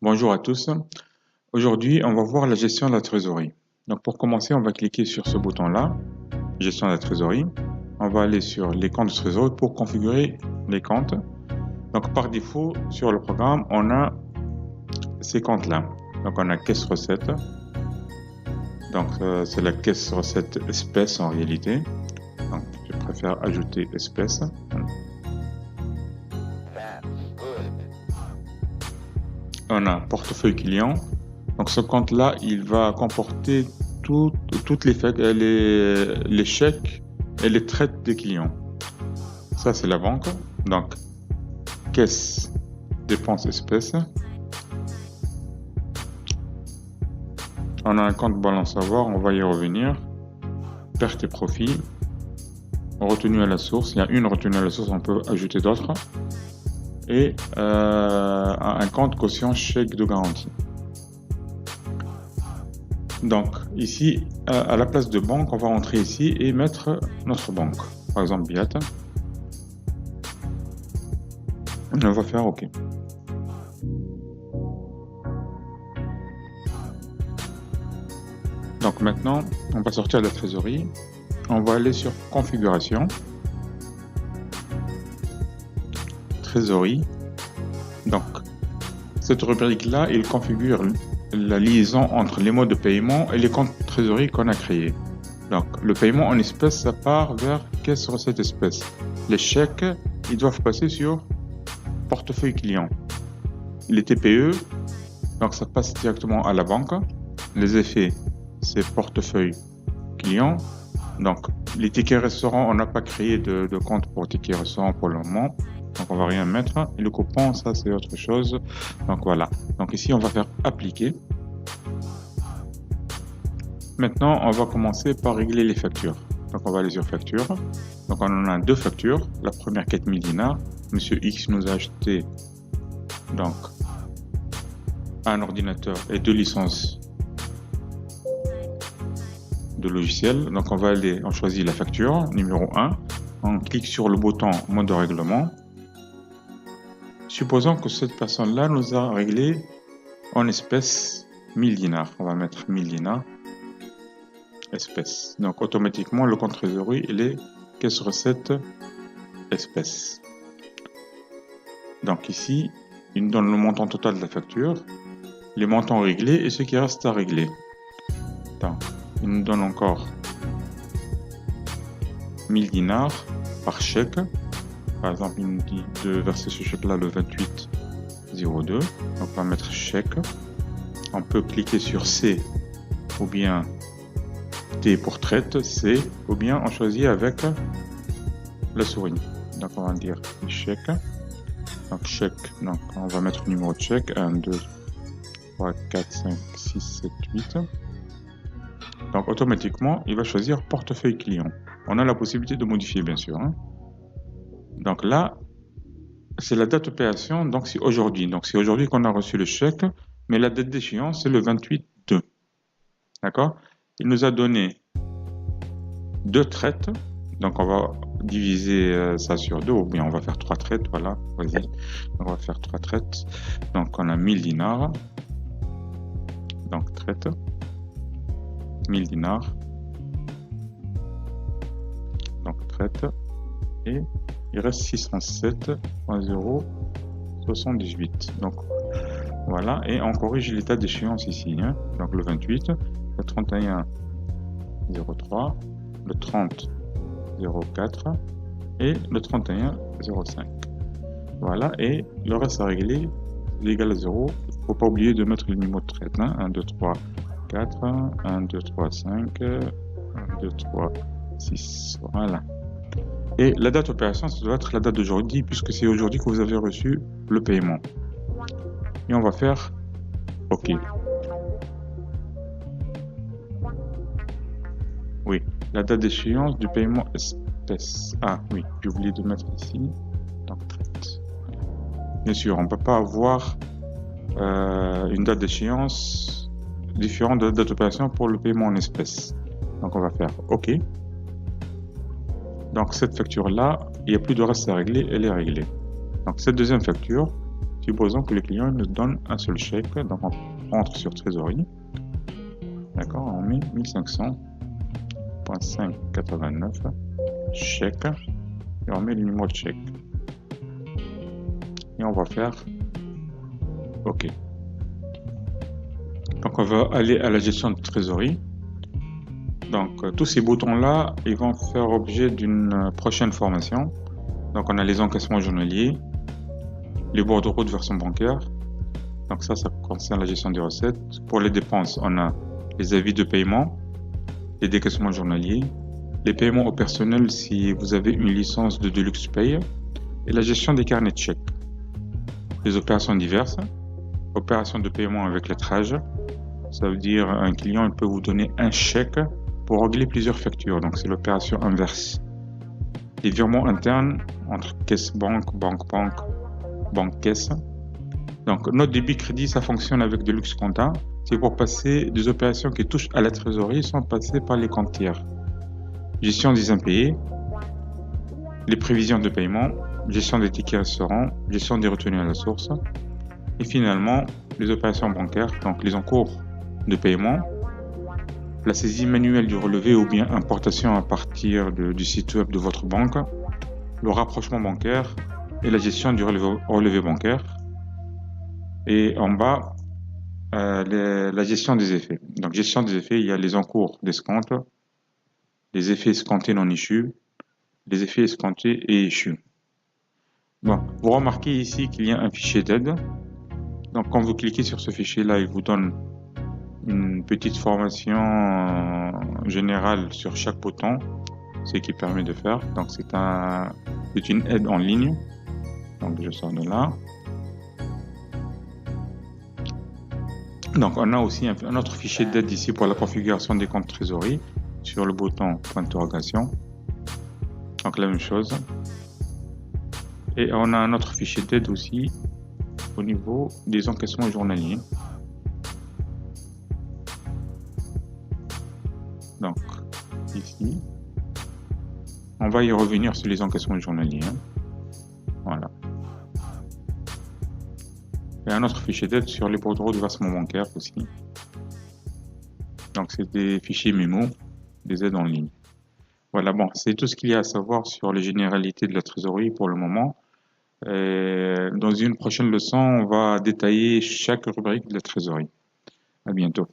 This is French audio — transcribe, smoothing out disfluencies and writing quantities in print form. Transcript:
Bonjour à tous. Aujourd'hui, on va voir la gestion de la trésorerie. Donc, pour commencer, on va cliquer sur ce bouton-là, gestion de la trésorerie. On va aller sur les comptes de trésorerie pour configurer les comptes. Donc, par défaut, sur le programme, on a ces comptes-là. Donc, on a caisse recette. Donc, c'est la caisse recette espèce en réalité. Donc, je préfère ajouter espèce. On a portefeuille client. Donc ce compte-là, il va comporter toutes les chèques et les traites des clients. Ça, c'est la banque. Donc, caisse, dépenses espèces. On a un compte balance à voir, on va y revenir. Perte et profit. Retenue à la source. Il y a une retenue à la source, on peut ajouter d'autres. Et un compte caution chèque de garantie. Donc ici, à la place de banque, on va entrer ici et mettre notre banque. Par exemple, Biat. On va faire OK. Donc maintenant, on va sortir de la trésorerie. On va aller sur configuration. Trésorerie. Donc, cette rubrique-là, il configure la liaison entre les modes de paiement et les comptes trésorerie qu'on a créés. Donc, le paiement en espèces, ça part vers caisse recette espèces. Les chèques, ils doivent passer sur portefeuille client. Les TPE, donc ça passe directement à la banque. Les effets, c'est portefeuille client. Donc, les tickets restaurants, on n'a pas créé de compte pour tickets restaurants pour le moment. Donc, on va rien mettre. Et le coupon, ça, c'est autre chose. Donc, voilà. Donc, ici, on va faire appliquer. Maintenant, on va commencer par régler les factures. Donc, on va aller sur facture. Donc, on en a deux factures. La première, 4000 dinars. Monsieur X nous a acheté donc un ordinateur et deux licences de logiciel. Donc, on va aller, on choisit la facture numéro 1. On clique sur le bouton mode de règlement. Supposons que cette personne-là nous a réglé en espèces 1000 dinars. On va mettre 1000 dinars espèces. Donc automatiquement le compte trésorerie il est caisse recette espèces. Donc ici il nous donne le montant total de la facture, les montants réglés et ce qui reste à régler. Donc il nous donne encore 1000 dinars par chèque. Par exemple, il nous dit de verser ce chèque-là le 28/02. Donc, on va mettre chèque. On peut cliquer sur C ou bien T pour traite, C, ou bien on choisit avec la souris. Donc, on va dire chèque. Donc, chèque. Donc, on va mettre le numéro de chèque 1, 2, 3, 4, 5, 6, 7, 8. Donc, automatiquement, il va choisir portefeuille client. On a la possibilité de modifier, bien sûr. Donc là, c'est la date d'opération, donc c'est aujourd'hui. Donc c'est aujourd'hui qu'on a reçu le chèque, mais la date d'échéance, c'est le 28/2. D'accord? Il nous a donné deux traites, donc on va diviser ça sur deux, ou bien on va faire trois traites, voilà, vas-y. On va faire trois traites. Donc on a 1000 dinars, donc traite, 1000 dinars, donc traite, et il reste 607.078. Donc voilà, et on corrige l'état d'échéance ici. Donc le 28, le 31/03, le 30/04 et le 31/05. Voilà, et le reste à régler, il est égal à 0. Il ne faut pas oublier de mettre le numéro de traite. 1, 2, 3, 4, 1, 2, 3, 5, 1, 2, 3, 6. Voilà. Et la date d'opération, ça doit être la date d'aujourd'hui, puisque c'est aujourd'hui que vous avez reçu le paiement. Et on va faire OK. Oui, la date d'échéance du paiement espèce. Ah oui, j'ai oublié de mettre ici. Donc, traite. Bien sûr, on ne peut pas avoir une date d'échéance différente de la date d'opération pour le paiement en espèces. Donc, on va faire OK. Donc cette facture-là, il n'y a plus de reste à régler, elle est réglée. Donc cette deuxième facture, supposons que le client nous donne un seul chèque, donc on rentre sur trésorerie. D'accord, on met 1500.589 chèque et on met le numéro de chèque. Et on va faire OK. Donc on va aller à la gestion de trésorerie. Donc tous ces boutons-là, ils vont faire objet d'une prochaine formation. Donc on a les encaissements journaliers, les bordereaux de version bancaire. Donc ça concerne la gestion des recettes. Pour les dépenses, on a les avis de paiement, les décaissements journaliers, les paiements au personnel si vous avez une licence de Deluxe Pay et la gestion des carnets de chèques. Les opérations diverses, opérations de paiement avec lettrage. Ça veut dire un client il peut vous donner un chèque pour régler plusieurs factures. Donc c'est l'opération inverse. Les virements internes entre caisse-banque, banque-banque, banque-caisse. Donc notre débit crédit, ça fonctionne avec Deluxe Compta. C'est pour passer des opérations qui touchent à la trésorerie sans passer par les comptes tiers. Gestion des impayés, les prévisions de paiement, gestion des tickets restaurants, gestion des retenues à la source. Et finalement, les opérations bancaires, donc les encours de paiement, la saisie manuelle du relevé ou bien importation à partir du site web de votre banque, le rapprochement bancaire et la gestion du relevé bancaire. Et en bas, la gestion des effets. Donc, gestion des effets, il y a les encours d'escompte, les effets escomptés non échus, les effets escomptés et échus. Bon, vous remarquez ici qu'il y a un fichier d'aide. Donc, quand vous cliquez sur ce fichier-là, il vous donne une petite formation générale sur chaque bouton, ce qui permet de faire. Donc, c'est une aide en ligne. Donc, je sors de là. Donc, on a aussi un autre fichier d'aide ici pour la configuration des comptes trésorerie sur le bouton point d'interrogation. Donc, la même chose. Et on a un autre fichier d'aide aussi au niveau des encaissements journaliers. Donc, ici, on va y revenir sur les encaissements journaliers. Voilà. Et un autre fichier d'aide sur les bordereaux de versement bancaire aussi. Donc, c'est des fichiers mémo, des aides en ligne. Voilà, bon, c'est tout ce qu'il y a à savoir sur les généralités de la trésorerie pour le moment. Dans une prochaine leçon, on va détailler chaque rubrique de la trésorerie. À bientôt.